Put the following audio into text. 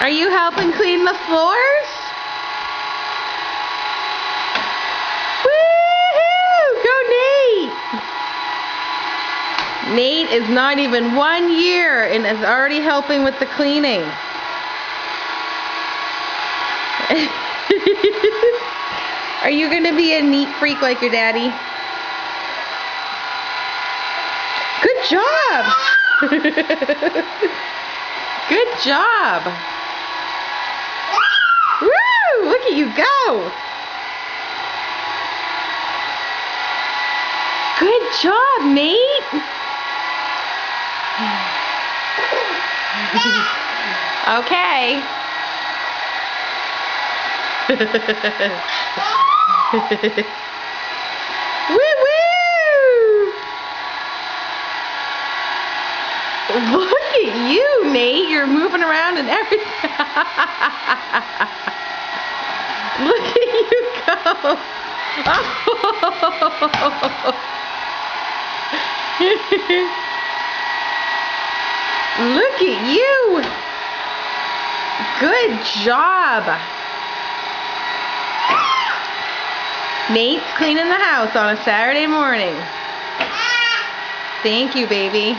Are you helping clean the floors? Woohoo! Go Nate! Nate is not even 1 year and is already helping with the cleaning. Are you going to be a neat freak like your daddy? Good job! Good job! Woo! Look at you go! Good job, Nate! Okay. Woo woo! Look at you, Nate. You're moving around and everything. Look at you go. Oh. Look at you. Good job. Nate's cleaning the house on a Saturday morning. Thank you, baby.